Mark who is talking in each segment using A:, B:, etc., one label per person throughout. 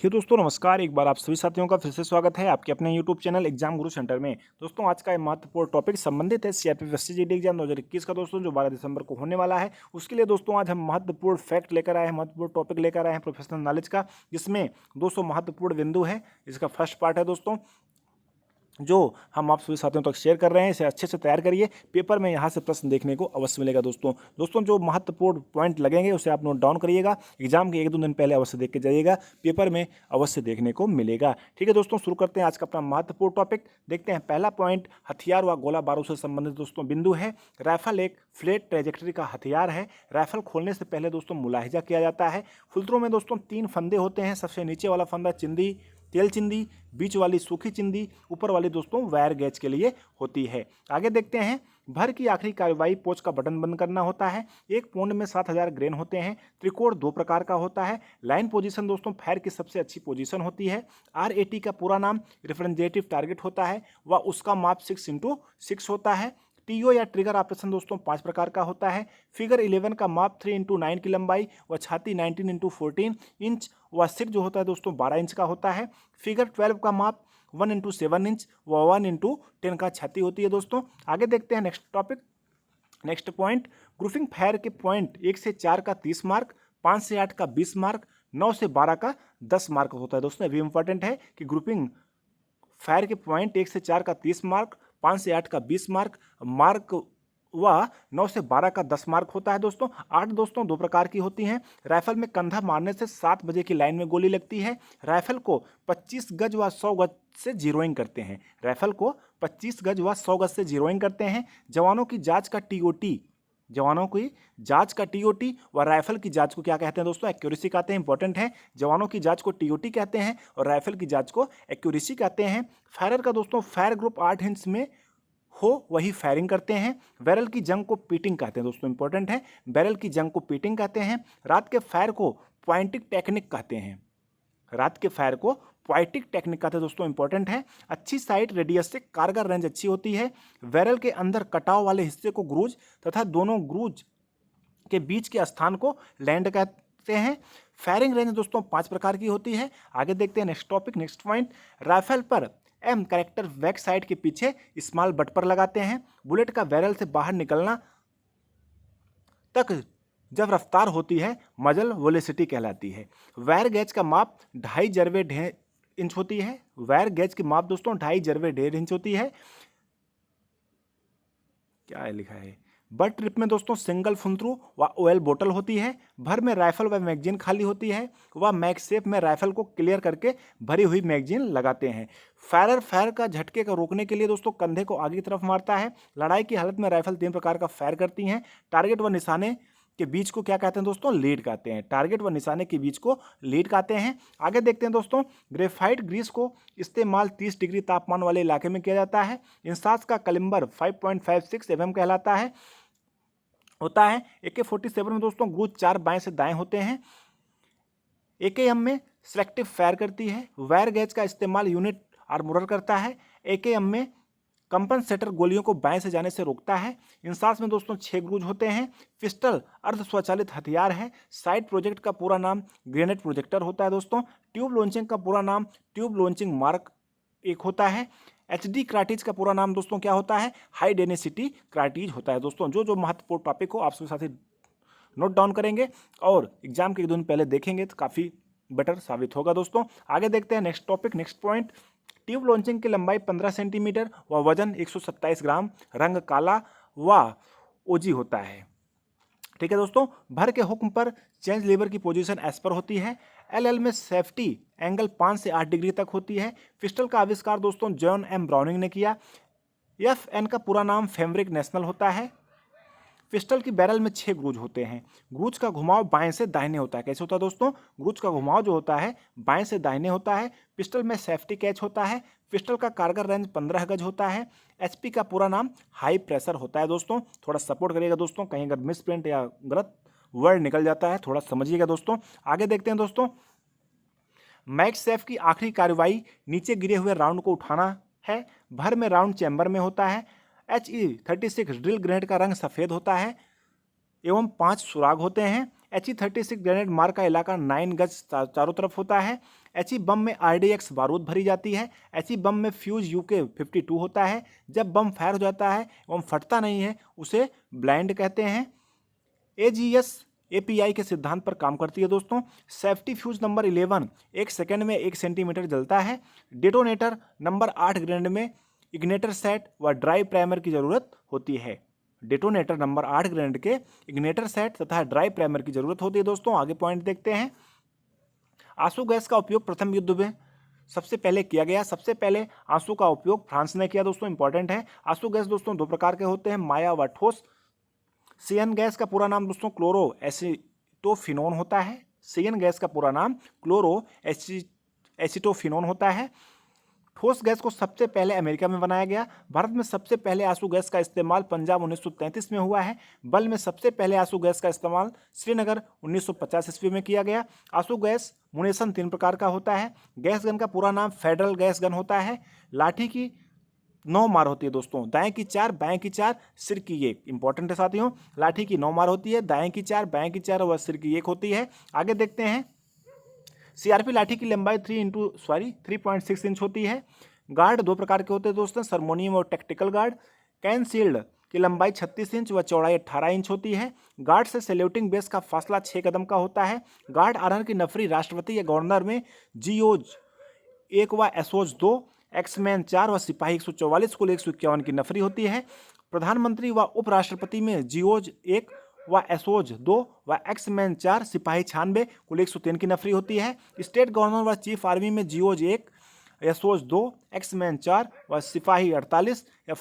A: हे दोस्तों नमस्कार। एक बार आप सभी साथियों का फिर से स्वागत है आपके अपने यूट्यूब चैनल एग्जाम गुरु सेंटर में। दोस्तों आज का ये महत्वपूर्ण टॉपिक संबंधित है सीआरपीएफ एससीजीडी एग्जाम 2021 का दोस्तों, जो 12 दिसंबर को होने वाला है। उसके लिए दोस्तों आज हम महत्वपूर्ण फैक्ट लेकर आए हैं, महत्वपूर्ण टॉपिक लेकर आए हैं प्रोफेशनल नॉलेज का, जिसमें 200 महत्वपूर्ण बिंदु है। इसका फर्स्ट पार्ट है दोस्तों, जो हम आप सभी साथियों तक शेयर कर रहे हैं। इसे अच्छे से तैयार करिए, पेपर में यहाँ से प्रश्न देखने को अवश्य मिलेगा दोस्तों जो महत्वपूर्ण पॉइंट लगेंगे उसे आप नोट डाउन करिएगा। एग्जाम के 1-2 दिन पहले अवश्य देख के जाइएगा, पेपर में अवश्य देखने को मिलेगा। ठीक है दोस्तों, शुरू करते हैं आज का अपना महत्वपूर्ण टॉपिक। देखते हैं पहला पॉइंट, हथियार व गोला बारूद से संबंधित दोस्तों बिंदु है। राइफल एक फ्लैट ट्रेजेक्टरी का हथियार है। राइफल खोलने से पहले दोस्तों मुलाहिजा किया जाता है। फुलतरों में दोस्तों 3 फंदे होते हैं। सबसे नीचे वाला फंदा चिंदी, तेल चिंदी, बीच वाली सूखी चिंदी, ऊपर वाली दोस्तों वायर गैज के लिए होती है। आगे देखते हैं, भर की आखिरी कार्रवाई पोच का बटन बंद करना होता है। एक पौंड में 7000 ग्रेन होते हैं। त्रिकोण 2 प्रकार का होता है। लाइन पोजीशन दोस्तों फायर की सबसे अच्छी पोजीशन होती है। RAT का पूरा नाम रिप्रेजेंटेटिव टारगेट होता है व उसका माप 6x6 होता है। TO या ट्रिगर ऑपरेशन दोस्तों 5 प्रकार का होता है। फिगर 11 का माप 3x9 की लंबाई व छाती 19x14 इंच व सिर जो होता है दोस्तों 12 इंच का होता है। फिगर 12 का माप 1x7 इंच व 1x10 का छाती होती है दोस्तों। आगे देखते हैं next topic, next point, grouping fire के पॉइंट 1 से 4 का 30 मार्क, 5 से 8 का 20 मार्क, 9 से 12 का 10 मार्क होता है दोस्तों। ये भी इंपॉर्टेंट है कि ग्रुपिंग फायर के पॉइंट 1 से 4 का 30 मार्क, 5 से 8 का 20 मार्क व 9 से 12 का 10 मार्क होता है दोस्तों। 8 दोस्तों 2 प्रकार की होती हैं। राइफल में कंधा मारने से 7 बजे की लाइन में गोली लगती है। राइफल को 25 गज व 100 गज से जीरोइंग करते हैं। राइफल को 25 गज व 100 गज से जीरोइंग करते हैं। जवानों की जांच का TOT, जवानों की जांच का TOT व राइफल की जांच को क्या कहते हैं दोस्तों? एक्यूरेसी कहते हैं। इंपॉर्टेंट है, जवानों की जांच को TOT कहते हैं और राइफल की जांच को एक्यूरेसी कहते हैं। फायरर का दोस्तों फायर ग्रुप 8 इंच में हो वही फायरिंग करते हैं। बैरल की जंग को पीटिंग कहते हैं दोस्तों। इंपॉर्टेंट है, बैरल की जंग को पीटिंग कहते हैं। रात के फायर को पॉइंटिंग टेक्निक कहते हैं। रात के फायर को पॉइंटिंग टेक्निक कहते हैं दोस्तों। इंपॉर्टेंट है, अच्छी साइट रेडियस से कारगर रेंज अच्छी होती है। बैरल के अंदर कटाव वाले हिस्से को ग्रूज तथा दोनों ग्रूज के बीच के स्थान को लैंड कहते हैं। फायरिंग रेंज दोस्तों 5 प्रकार की होती है। आगे देखते हैं next topic, next point, rifle पर M कैरेक्टर बैक साइड के पीछे स्मॉल बट पर लगाते हैं। बुलेट का बैरल से बाहर निकलना तक जब रफ्तार होती है मजल वेलोसिटी कहलाती है। वायर गैज का माप 2.5 जरवे 1.5 इंच होती है। वायर गैज की माप दोस्तों 2.5 जरवे 1.5 इंच होती है। क्या है लिखा है, बट ट्रिप में दोस्तों सिंगल फुंतरू व ऑयल बोतल होती है। भर में राइफल व मैगजीन खाली होती है व मैगसेफ में राइफल को क्लियर करके भरी हुई मैगजीन लगाते हैं। फायरर फायर का झटके को रोकने के लिए दोस्तों कंधे को आगे की तरफ मारता है। लड़ाई की हालत में राइफल 3 प्रकार का फायर करती हैं। टारगेट व निशाने के बीच को क्या कहते हैं दोस्तों? लीड कहते हैं। टारगेट व निशाने के बीच को लीड कहते हैं। आगे देखते हैं दोस्तों, ग्रेफाइट ग्रीस को इस्तेमाल 30 डिग्री तापमान वाले इलाके में किया जाता है। इंसास का कलिंबर 5.56 mm कहलाता है होता है। AK-47 में दोस्तों ग्रूज 4 बाएं से दाएं होते हैं। AKM में सिलेक्टिव फायर करती है। वायर गैज का इस्तेमाल यूनिट आर्मोरर करता है। AKM में कंपनसेटर गोलियों को बाएं से जाने से रोकता है। इंसास में दोस्तों 6 ग्रूज होते हैं। पिस्टल अर्ध स्वचालित हथियार है। साइड प्रोजेक्ट का पूरा नाम ग्रेनेड प्रोजेक्टर होता है दोस्तों। ट्यूब लॉन्चिंग का पूरा नाम ट्यूब लॉन्चिंग मार्क 1 होता है। HD कार्टिज का पूरा नाम दोस्तों क्या होता है? हाई डेंसिटी कार्टिज होता है दोस्तों। जो महत्वपूर्ण टॉपिक हो आप सभी साथी नोट डाउन करेंगे और एग्जाम के 1 दिन पहले देखेंगे तो काफ़ी बेटर साबित होगा दोस्तों। आगे देखते हैं next topic, next point, tube launching की लंबाई 15 सेंटीमीटर व वजन 127 ग्राम, रंग काला व ओजी होता है। ठीक है दोस्तों, भर के हुक्म पर चेंज लीवर की पोजीशन एस पर होती है। LL में सेफ्टी एंगल 5 से 8 डिग्री तक होती है। पिस्टल का आविष्कार दोस्तों जॉन M ब्राउनिंग ने किया। FN का पूरा नाम फेमरिक नेशनल होता है। पिस्टल की बैरल में 6 ग्रूज होते हैं। ग्रूज का घुमाव बाएं से दाहिने होता है। कैसे होता है दोस्तों? ग्रूज का घुमाव जो होता है बाएं से दाहिने होता है। पिस्टल में सेफ्टी कैच होता है। पिस्टल का कारगर रेंज 15 गज होता है। HP का पूरा नाम हाई प्रेशर होता है दोस्तों। थोड़ा सपोर्ट करिएगा दोस्तों, कहीं अगर मिस प्रिंट या गलत वर्ड निकल जाता है थोड़ा समझिएगा दोस्तों। आगे देखते हैं दोस्तों, मैगसेफ की आखिरी कार्रवाई नीचे गिरे हुए राउंड को उठाना है। भर में राउंड चैम्बर में होता है। HE-36 ड्रिल ग्रेनेड का रंग सफ़ेद होता है एवं 5 सुराग होते हैं। HE-36 ग्रेनेड मार का इलाका 9 गज चारों तरफ होता है। HE बम में RDX बारूद भरी जाती है। HE बम में फ्यूज UK-52 होता है। जब बम फायर हो जाता है एवं फटता नहीं है उसे ब्लाइंड कहते हैं। AGS API के सिद्धांत पर काम करती है दोस्तों। सेफ्टी फ्यूज नंबर 11 1 सेकंड में 1 सेंटीमीटर जलता है। डेटोनेटर नंबर 8 ग्रेनेड में इग्नेटर सेट व ड्राई प्राइमर की जरूरत होती है। डेटोनेटर नंबर 8 ग्रेनेड के इग्नेटर सेट तथा ड्राई प्राइमर की जरूरत होती है दोस्तों। आगे पॉइंट देखते हैं। आंसू गैस का उपयोग प्रथम युद्ध में सबसे पहले किया गया। सबसे पहले आंसू का उपयोग फ्रांस ने किया दोस्तों, इंपॉर्टेंट है। आंसू गैस दोस्तों दो प्रकार के होते हैं, माया व ठोस। सियन गैस का पूरा नाम दोस्तों क्लोरो एसिटोफिनोन होता है। सियन गैस का पूरा नाम क्लोरो एसिटोफिनोन होता है। ठोस गैस को सबसे पहले अमेरिका में बनाया गया। भारत में सबसे पहले आंसू गैस का इस्तेमाल पंजाब 1933 में हुआ है। बल में सबसे पहले आंसू गैस का इस्तेमाल श्रीनगर 1950 ईस्वी में किया गया। आंसू गैस मुनेशन 3 प्रकार का होता है। गैस गन का पूरा नाम फेडरल गैस गन होता है। लाठी की 9 मार होती है दोस्तों, दाएं की 4, बाएं की 4, सिर की 1। इंपॉर्टेंट है साथियों, लाठी की 9 मार होती है, दाएं की 4, बाएं की 4 और सिर की 1 होती है। आगे देखते हैं। CRP लाठी की लंबाई 3.6 इंच होती है। गार्ड दो प्रकार के होते हैं दोस्तों, सरमोनियम और टैक्टिकल गार्ड। कैन शील्ड की लंबाई 36 इंच व चौड़ाई 18 इंच होती है। गार्ड से सैल्यूटिंग बेस का फासला 6 कदम का होता है। गार्ड आर्डर की नफरी राष्ट्रपति या गवर्नर में GOज 1 व SOज 2, एक्समैन 4 व सिपाही 144 कुल 151 की नफरी होती है। प्रधानमंत्री व उपराष्ट्रपति में GOज 1 व SOज 2 व एक्समैन 4, सिपाही 96 कुल 103 की नफरी होती है। स्टेट गवर्नर व चीफ आर्मी में GOज 1, SOज 2, एक्समैन 4 व सिपाही 48 या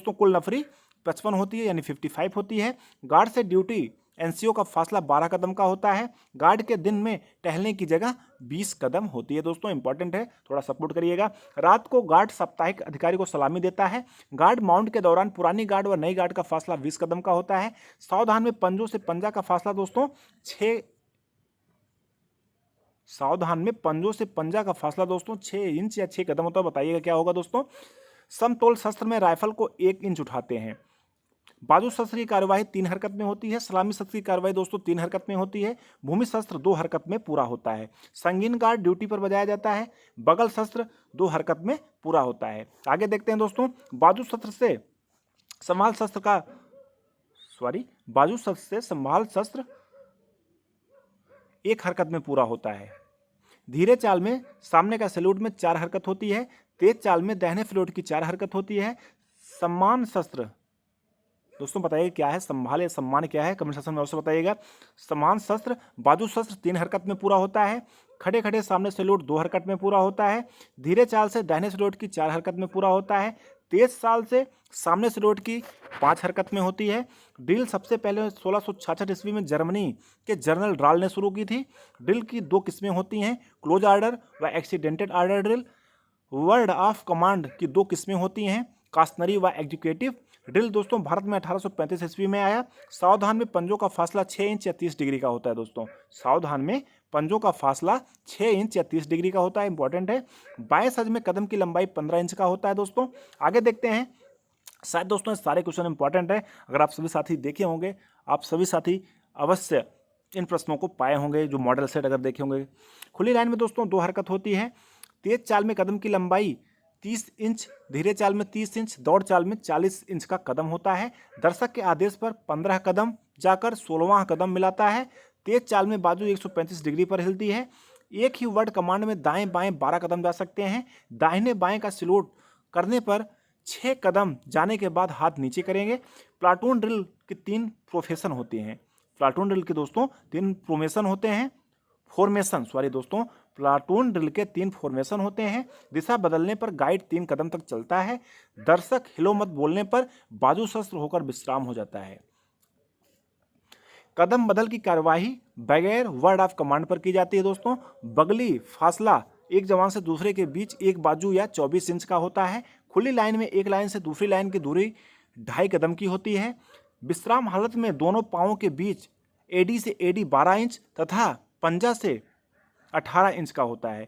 A: कुल नफरी 55 होती है, यानी 55 होती है। गार्ड से ड्यूटी NCO का फासला 12 कदम का होता है। गार्ड के दिन में टहलने की जगह 20 कदम होती है दोस्तों, इंपॉर्टेंट है, थोड़ा सपोर्ट करिएगा। रात को गार्ड साप्ताहिक अधिकारी को सलामी देता है। गार्ड माउंट के दौरान पुरानी गार्ड व नई गार्ड का फासला 20 कदम का होता है। सावधान में पंजों से पंजा का फासला दोस्तों 6 इंच या 6 कदम होता है। बताइएगा क्या होगा दोस्तों। समतोल शस्त्र में राइफल को 1 इंच उठाते हैं। बाजू शस्त्र की कार्यवाही 3 हरकत में होती है। सलामी शस्त्र की कार्यवाही दोस्तों 3 हरकत में होती है। भूमि शस्त्र 2 हरकत में पूरा होता है। संगीन गार्ड ड्यूटी पर बजाया जाता है। बगल शस्त्र 2 हरकत में पूरा होता है। आगे देखते हैं दोस्तों। बाजू शस्त्र से संभाल शस्त्र 1 हरकत में पूरा होता है। धीरे चाल में सामने का सैल्यूट में 4 हरकत होती है। तेज चाल में दाहिने सैल्यूट की 4 हरकत होती है। सम्मान शस्त्र दोस्तों बताइए क्या है, संभाल या सम्मान क्या है, कमेंट सेक्शन में अवश्य बताइएगा। समान शस्त्र बाजू शस्त्र 3 हरकत में पूरा होता है। खड़े खड़े सामने सैल्यूट 2 हरकत में पूरा होता है। धीरे चाल से दाहिने सैल्यूट की 4 हरकत में पूरा होता है। तेज चाल से सामने सैल्यूट की 5 हरकत में होती है। ड्रिल सबसे पहले 1666 ईस्वी में जर्मनी के जनरल ड्राल ने शुरू की थी। ड्रिल की 2 किस्में होती हैं, क्लोज आर्डर व accidented order drill. Word of command की 2 किस्में होती हैं, कास्टनरी व एग्जीक्यूटिव ड्रिल दोस्तों भारत में 1835 ईस्वी में आया। सावधान में पंजों का फासला 6 इंच या 30 डिग्री का होता है दोस्तों। सावधान में पंजों का फासला 6 इंच या 30 डिग्री का होता है, इंपॉर्टेंट है। बाएं सज में कदम की लंबाई 15 इंच का होता है दोस्तों। आगे देखते हैं। शायद दोस्तों सारे क्वेश्चन इंपॉर्टेंट है। अगर आप सभी साथी देखे होंगे, आप सभी साथी अवश्य इन प्रश्नों को पाए होंगे। जो मॉडल सेट अगर देखे होंगे। खुली लाइन में दोस्तों 2 हरकत होती है। तेज चाल में कदम की लंबाई 30 इंच, धीरे चाल में 30 इंच, दौड़ चाल में 40 इंच का कदम होता है। दर्शक के आदेश पर 15 कदम जाकर 16वां कदम मिलाता है। तेज चाल में बाजू 135 डिग्री पर हिलती है। एक ही वर्ड कमांड में दाएं बाएं 12 कदम जा सकते हैं। दाहिने बाएं का सैल्यूट करने पर 6 कदम जाने के बाद हाथ नीचे करेंगे। प्लाटून ड्रिल के 3 प्रोफेशन होते हैं। प्लाटून ड्रिल के दोस्तों 3 फॉर्मेशन होते हैं। प्लाटून ड्रिल के 3 फॉर्मेशन होते हैं। दिशा बदलने पर गाइड 3 कदम तक चलता है। दर्शक हिलो मत बोलने पर बाजू शस्त्र होकर विश्राम हो जाता है। कदम बदल की कार्यवाही बगैर वर्ड ऑफ कमांड पर की जाती है दोस्तों। बगली फासला एक जवान से दूसरे के बीच 1 बाजू या 24 इंच का होता है। खुली लाइन में एक लाइन से दूसरी लाइन की दूरी 2.5 कदम की होती है। विश्राम हालत में दोनों पांवों के बीच AD से AD 12 इंच तथा पंजा से 18 इंच का होता है।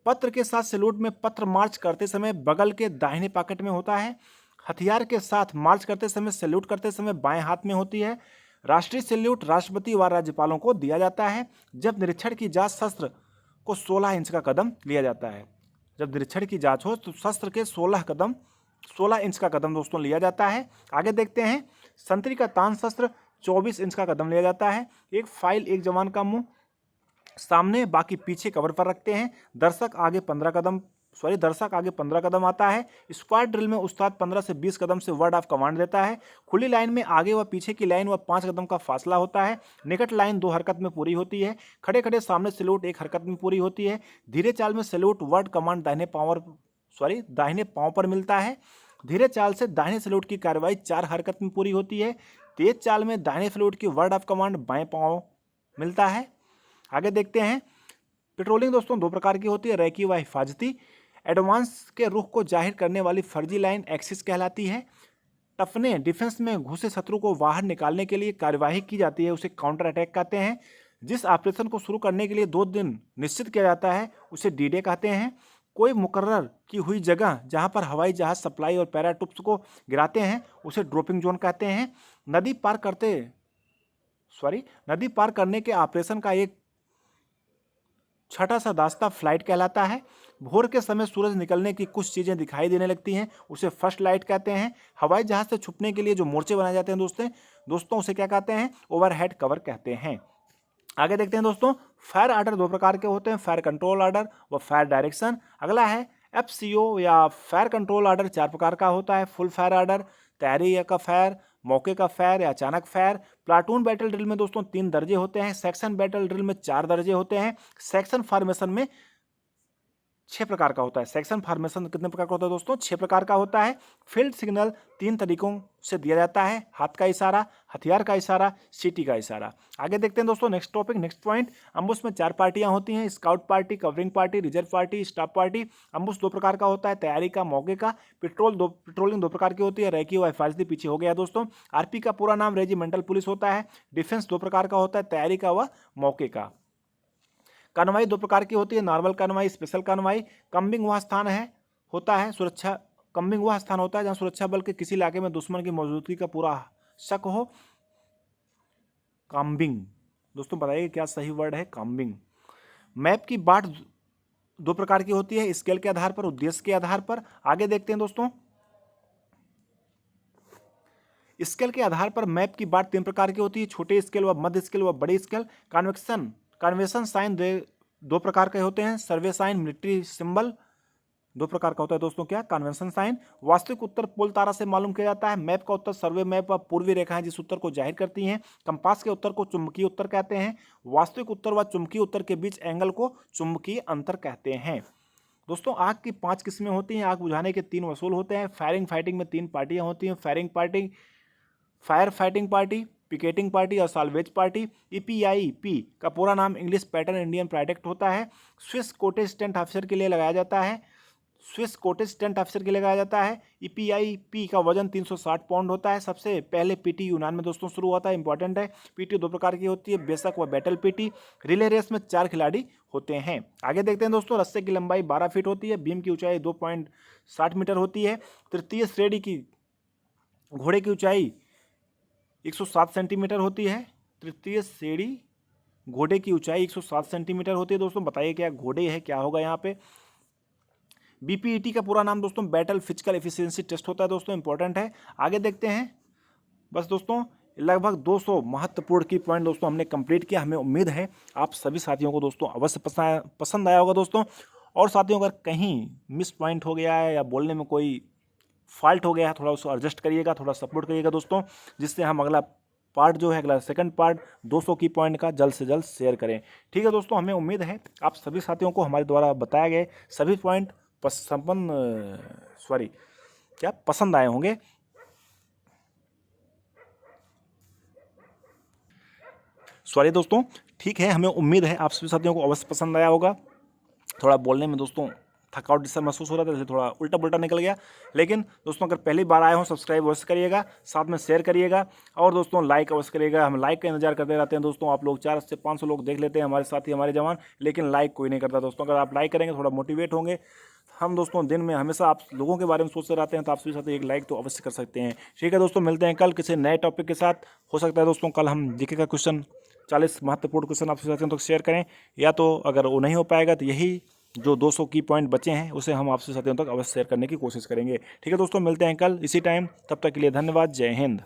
A: पत्र के साथ सैल्यूट में पत्र मार्च करते समय बगल के दाहिने पॉकेट में होता है। हथियार के साथ मार्च करते समय सैल्यूट करते समय बाएं हाथ में होती है। राष्ट्रीय सैल्यूट राष्ट्रपति व राज्यपालों को दिया जाता है जब निरीक्षण की जांच शस्त्र को 16 इंच का कदम लिया जाता है। जब निरीक्षण की जांच हो तो शस्त्र के 16 इंच का कदम दोस्तों लिया जाता है। आगे देखते हैं, संतरी का तान शस्त्र 24 इंच का कदम लिया जाता है। एक फाइल एक जवान का मुंह सामने बाकी पीछे कवर पर रखते हैं। दर्शक आगे 15 कदम आता है। स्क्वाड ड्रिल में उस्ताद 15 से 20 कदम से वर्ड ऑफ कमांड देता है। खुली लाइन में आगे व पीछे की लाइन व 5 कदम का फासला होता है। निकट लाइन 2 हरकत में पूरी होती है। खड़े खड़े सामने सैल्यूट 1 हरकत में पूरी होती है। धीरे चाल में सैल्यूट वर्ड कमांड दाहिने पांव पर मिलता है। धीरे चाल से दाहिने सैल्यूट की कार्रवाई 4 हरकत में पूरी होती है। तेज चाल में दाहिने सैल्यूट की वर्ड ऑफ कमांड बाएं पांव मिलता है। आगे देखते हैं, पेट्रोलिंग दोस्तों 2 प्रकार की होती है, रैकी व हिफाजती। एडवांस के रुख को जाहिर करने वाली फर्जी लाइन एक्सिस कहलाती है। टफने डिफेंस में घुसे शत्रु को बाहर निकालने के लिए कार्यवाही की जाती है, उसे काउंटर अटैक कहते हैं। जिस ऑपरेशन को शुरू करने के लिए 2 दिन निश्चित किया जाता है उसे डी-डे कहते हैं। कोई मुकर्रर की हुई जगह जहां पर हवाई जहाज सप्लाई और पैराट्रूप्स को गिराते हैं उसे ड्रॉपिंग जोन कहते हैं। नदी पार करने के ऑपरेशन का एक छठा सा रास्ता फ्लाइट कहलाता है। भोर के समय सूरज निकलने की कुछ चीजें दिखाई देने लगती हैं, उसे फर्स्ट लाइट कहते हैं। हवाई जहाज से छुपने के लिए जो मोर्चे बनाए जाते हैं दोस्तों उसे क्या कहते हैं? ओवरहेड कवर कहते हैं। आगे देखते हैं दोस्तों, फायर ऑर्डर 2 प्रकार के होते हैं, फायर कंट्रोल ऑर्डर व फायर डायरेक्शन। अगला है FCO या फायर कंट्रोल ऑर्डर 4 प्रकार का होता है, फुल फायर ऑर्डर, तैयारी का फायर, मौके का फायर या अचानक फायर। प्लाटून बैटल ड्रिल में दोस्तों 3 दर्जे होते हैं, सेक्शन बैटल ड्रिल में 4 दर्जे होते हैं। सेक्शन फॉर्मेशन में 6 प्रकार का होता है। सेक्शन फॉर्मेशन कितने प्रकार का होता है दोस्तों? 6 प्रकार का होता है। फील्ड सिग्नल 3 तरीकों से दिया जाता है, हाथ का इशारा, हथियार का इशारा, सीटी का इशारा। आगे देखते हैं दोस्तों, next topic, next point. Ambush में 4 पार्टियां होती हैं, scout party, covering party, reserve party, staff party. Ambush 2 प्रकार का होता है, तैयारी का, मौके का। पेट्रोलिंग 2 प्रकार की होती है, रैकी व हिफाजती। पीछे हो गया दोस्तों। आरपी का पूरा नाम रेजिमेंटल पुलिस होता है। डिफेंस 2 प्रकार का होता है, तैयारी का व मौके का। कार्रवाई 2 प्रकार की होती है, नॉर्मल कार्रवाई, स्पेशल कार्रवाई। कम्बिंग वह स्थान होता है जहां सुरक्षा बल के किसी इलाके में दुश्मन की मौजूदगी का पूरा शक हो। कम्बिंग दोस्तों बताइए क्या सही वर्ड है? कम्बिंग। मैप की बांट 2 प्रकार की होती है, स्केल के आधार पर, उद्देश्य के आधार पर। आगे देखते हैं दोस्तों, स्केल के आधार पर मैप की बांट 3 प्रकार की होती है, छोटे स्केल व मध्य स्केल व बड़े स्केल। कन्वेंशन साइन 2 प्रकार के होते हैं, सर्वे साइन, मिलिट्री सिंबल 2 प्रकार का होता है दोस्तों। क्या? Convention sign. वास्तविक उत्तर पोल तारा से मालूम किया जाता है। मैप का उत्तर सर्वे मैप व पूर्वी रेखाएं जिस उत्तर को जाहिर करती हैं। कंपास के उत्तर को चुंबकीय उत्तर कहते हैं। वास्तविक उत्तर व चुंबकीय उत्तर के बीच एंगल को चुंबकीय अंतर कहते हैं। दोस्तों आग की 5 किस्में होती हैं, आग बुझाने के 3 वसूल होते हैं। फायरिंग में 3 पार्टियां होती हैं, fire fighting party, picketing party और साल्वेज पार्टी। EPIP का पूरा नाम इंग्लिश पैटर्न इंडियन प्रोडक्ट होता है। स्विस कोटेज टेंट ऑफिसर के लिए लगाया जाता है। EPIP का वजन 360 पाउंड होता है। सबसे पहले PT यूनान में दोस्तों शुरू हुआ था, इंपॉर्टेंट है। PT 2 प्रकार की होती है, बेशक व बैटल PT। रिले रेस में 4 खिलाड़ी होते हैं। आगे देखते हैं दोस्तों, रस्से की लंबाई 12 फीट होती है, बीम की ऊंचाई 2.60 मीटर होती है। तृतीय श्रेणी की घोड़े की ऊंचाई 107 सेंटीमीटर होती है। तृतीय श्रेणी घोड़े की ऊंचाई 107 सेंटीमीटर होती है। दोस्तों बताइए क्या घोड़े है, क्या होगा यहाँ पे? BPET का पूरा नाम दोस्तों बैटल फिजिकल एफिशिएंसी टेस्ट होता है दोस्तों, इंपॉर्टेंट है। आगे देखते हैं, बस दोस्तों लगभग 200 महत्वपूर्ण की पॉइंट दोस्तों हमने कंप्लीट किया। हमें उम्मीद है आप सभी साथियों को दोस्तों अवश्य पसंद आया होगा दोस्तों। और साथियों अगर कहीं मिस पॉइंट हो गया है या बोलने में कोई फॉल्ट हो गया है, थोड़ा उसको एडजस्ट करिएगा, थोड़ा सपोर्ट करिएगा दोस्तों, जिससे हम अगला पार्ट जो है, अगला सेकंड पार्ट 200 की पॉइंट का जल्द से जल्द शेयर करें। ठीक है दोस्तों, हमें उम्मीद है आप सभी साथियों को हमारे द्वारा बताए गए सभी पॉइंट पसंद आए होंगे। दोस्तों ठीक है, हमें उम्मीद है आप सभी साथियों को अवश्य पसंद आया होगा। थोड़ा बोलने में दोस्तों थकावट जैसा महसूस हो रहा था, इसलिए थोड़ा उल्टा पुल्टा निकल गया। लेकिन दोस्तों अगर पहली बार आए हो सब्सक्राइब अवश्य करिएगा, साथ में शेयर करिएगा और दोस्तों लाइक अवश्य करिएगा। हम लाइक का इंतजार करते रहते हैं दोस्तों, आप लोग 400 से 500 लोग देख लेते हैं हमारे साथी हमारे जवान, लेकिन लाइक कोई नहीं करता दोस्तों। अगर आप लाइक करेंगे थोड़ा मोटिवेट होंगे। हम दोस्तों दिन में हमेशा आप लोगों के बारे में सोचते रहते हैं, तो आप सभी साथ एक लाइक तो अवश्य कर सकते हैं। ठीक है दोस्तों, मिलते हैं कल किसी नए टॉपिक के साथ। हो सकता है दोस्तों कल हम जीके का क्वेश्चन 40 महत्वपूर्ण क्वेश्चन आपसे चाहते हैं तो शेयर करें, या तो अगर वो नहीं हो पाएगा तो यही जो 200 की पॉइंट बचे हैं उसे हम आपसे साथियों तक अवश्य शेयर करने की कोशिश करेंगे। ठीक है दोस्तों, मिलते हैं कल इसी टाइम, तब तक के लिए धन्यवाद, जय हिंद।